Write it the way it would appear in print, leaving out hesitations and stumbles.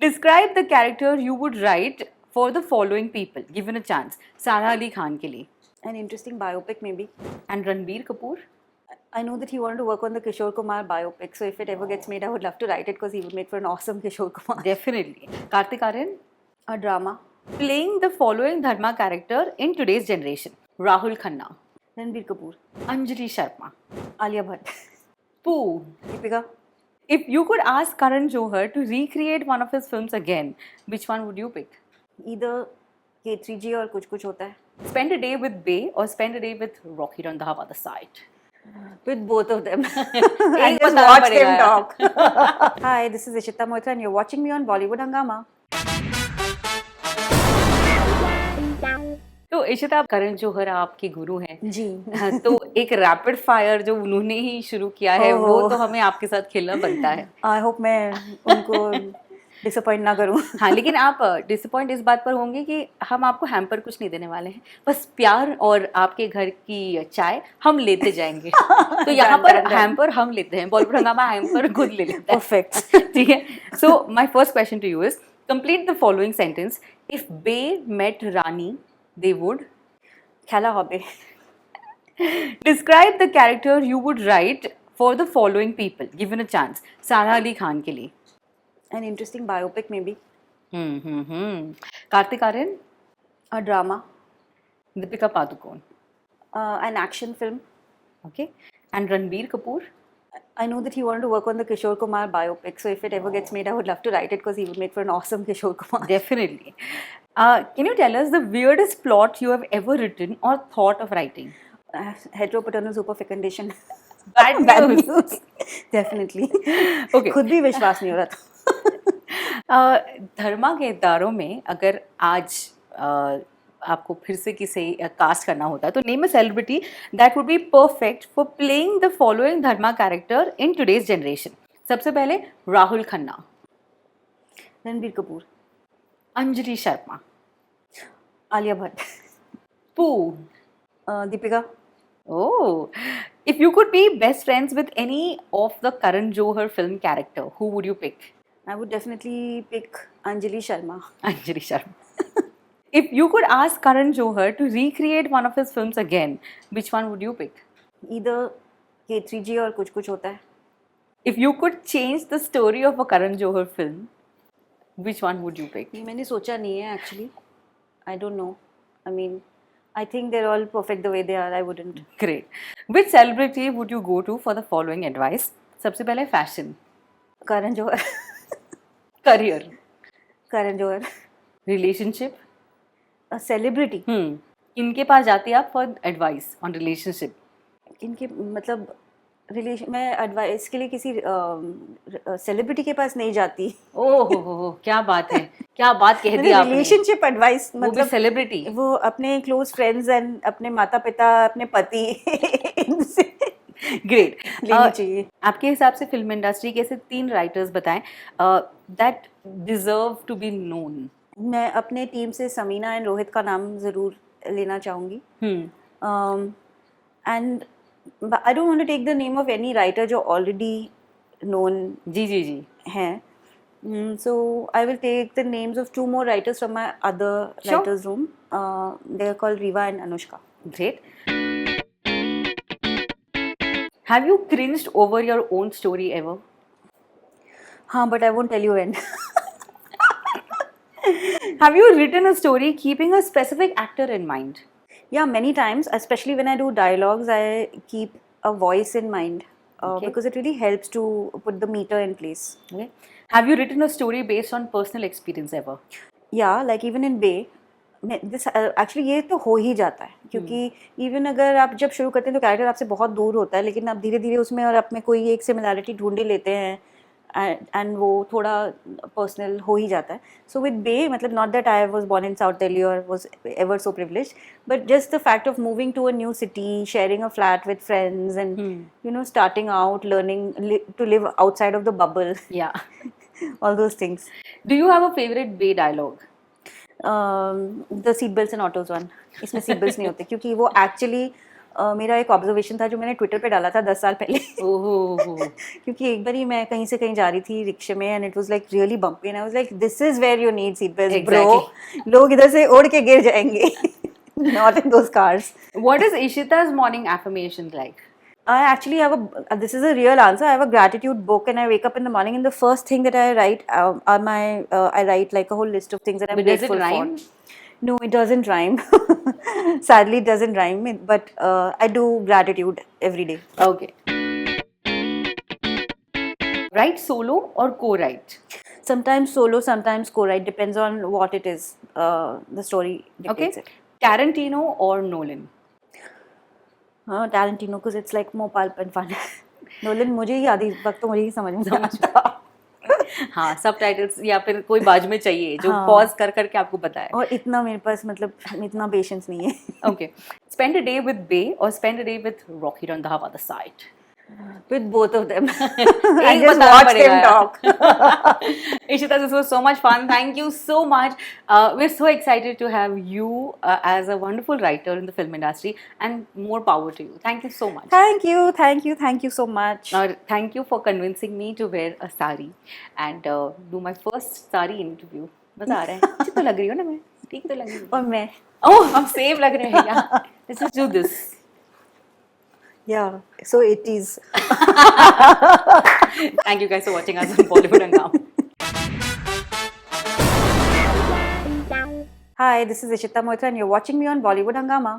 Describe the character you would write for the following people, given a chance. Sara Ali Khan के लिए. An interesting biopic, maybe. And Ranbir Kapoor. I know that he wanted to work on the Kishore Kumar biopic, so if it ever gets made, I would love to write it because he would make for an awesome Kishore Kumar. Definitely. Kartik Aaryan. A drama. Playing the following Dharma character in today's generation. Rahul Khanna. Ranbir Kapoor. Anjali Sharma. Alia Bhatt. Pooh. Deepika. If you could ask Karan Johar to recreate one of his films again, which one would you pick? Either K3G or Kuch Kuch Hota Hai. Spend a day with Bay or spend a day with Rocky Randhawa the side? With both of them. I And just watch them talk. Hi, this is Ishita Moitra and you're watching me on Bollywood Hangama. तो इशिता, करण जौहर आपके गुरु हैं जी. तो एक rapid fire जो उन्होंने ही शुरू किया है वो तो हमें आपके साथ खेलना बनता है. आई होप मैं उनको डिसअपॉइंट ना करूं. हाँ, लेकिन आप डिसअपॉइंट इस बात पर होंगे कि हम आपको हैम्पर कुछ नहीं देने वाले हैं, बस प्यार और आपके घर की चाय हम लेते जाएंगे. तो यहाँ पर हैम्पर हम लेते हैं, बॉलीवुड हंगामा हैम्पर खुद ले लेता है. परफेक्ट. ठीक है. So my first question to you is complete the following sentence. If bay met Rani they would. Khela Hobe. Describe the character you would write for the following people, given a chance. Sara Ali Khan के लिए. An interesting biopic, maybe. Kartik Aaryan. A drama. Deepika Padukone. An action film. Okay. And Ranbir Kapoor. I know that he wanted to work on the Kishore Kumar biopic, so if it ever gets made, I would love to write it because he would make for an awesome Kishore Kumar. Definitely. Can you tell us the weirdest plot you have ever written or thought of writing? Heteropaternal superfecundation. Bad news. Definitely. Okay. खुद भी विश्वास नहीं हो रहा था. धर्मा के दारों में अगर आज आपको फिर से किसे कास्ट करना होता है तो name a celebrity that would be perfect for playing the following Dharma character in today's generation. सबसे पहले Rahul Khanna. Ranbir Kapoor. Anjali Sharma. Alia Bhatt. Pooh. Deepika. Oh, if you could be best friends with any of the Karan Johar film character, who would you pick? I would definitely pick Anjali Sharma. Anjali Sharma. If you could ask Karan Johar to recreate one of his films again, which one would you pick? Either K3G or Kuch Kuch Hota Hai. If you could change the story of a Karan Johar film, which one would you pick? मैंने सोचा नहीं है actually. I don't know. I mean, I think they're all perfect the way they are. I wouldn't. Great. Which celebrity would you go to for the following advice? सबसे पहले fashion. Karan Johar. Career. Karan Johar. Relationship. A celebrity. इनके पास जाती आप for advice on relationship? इनके मतलब relation मैं advice के लिए किसी सेलिब्रिटी के पास नहीं जाती. ओह क्या बात है, क्या बात कह दी आपने. रिलेशनशिप एडवाइस मतलब सेलिब्रिटी, वो अपने क्लोज फ्रेंड्स एंड अपने माता पिता, अपने पति इनसे ग्रेट लेनी चाहिए. आपके हिसाब से फिल्म इंडस्ट्री के ऐसे 3 राइटर्स बताएं that deserve to be known. मैं अपने टीम से समीना एंड रोहित का नाम ज़रूर लेना चाहूँगी. And I don't want to take the name of any writer जो ऑलरेडी नोन जी जी जी हैं. So I will take the names of 2 more writers from my other writers' room. They are called Riva and Anushka. Great. Have you cringed over your own story ever? हाँ, but I won't tell you when. Have you written a story keeping a specific actor in mind? Yeah, many times, especially when I do dialogues, I keep a voice in mind because it really helps to put the meter in place. Okay. Have you written a story based on personal experience ever? Yeah, like even in Bay, this actually ये तो हो ही जाता है क्योंकि even अगर आप जब शुरू करते हैं तो कैरेक्टर आपसे बहुत दूर होता है, लेकिन आप धीरे धीरे उसमें और आप में कोई एक सिमिलैरिटी ढूंढ ही लेते हैं एंड वो थोड़ा पर्सनल हो ही जाता है. सो विद बे मतलब not that I was born in South Delhi और was ever so privileged, but just the fact of moving to a new city, sharing a flat with friends and you know starting out, learning to live outside of the bubble. Yeah all those things. Do you have a favorite Bay dialogue? The seat belts and autos one. इसमें seat belts नहीं होते क्योंकि वो actually मेरा एक observation था जो मैंने ट्विटर पे डाला था 10 साल पहले ओहो क्योंकि एक बार ही मैं कहीं से कहीं जा रही थी रिक्शे में and it was like really bumpy and I was like this is where you need seat belt bro, लोग इधर से उड़ के गिर जाएंगे not in those cars. What is Ishita's morning affirmations like? I actually have this is a real answer. I have a gratitude book and I wake up in the morning and the first thing that I write are my, I write like a whole list of things that I'm But does it grateful rhyme? for. No, it doesn't rhyme. Sadly, it doesn't rhyme, but I do gratitude every day. Okay. Write solo or co-write? Sometimes solo, sometimes co-write, depends on what it is. The story Okay. dictates it. Tarantino or Nolan? Tarantino, because it's like more pulp and fun. Nolan मुझे ही आधी वक्त तो मुझे ही समझ में आता. हाँ, subtitles या फिर कोई बाजू में चाहिए जो हाँ. पॉज कर करके आपको बताए. और इतना मेरे पास मतलब इतना पेशेंस नहीं है. Okay. Spend a day with Bay or spend a day with Rocky Randhawa the side? With both of them. I एक just बताना watch पड़ेगा them talk. Ishita, this was so much fun. Thank you so much. We're so excited to have you as a wonderful writer in the film industry, and more power to you. Thank you so much. Thank you so much. Thank you for convincing me to wear a sari and do my first sari interview. मजा आ रहा है. अच्छी तो लग रही हो ना मैं? ठीक तो लग रही हूँ. और मैं. Oh, हम सेम लग रहे हैं यार. Let's just do this. Yeah, so it is. Thank you guys for watching us on Bollywood Hungama. Hi, this is Ishita Moitra and you're watching me on Bollywood Hungama.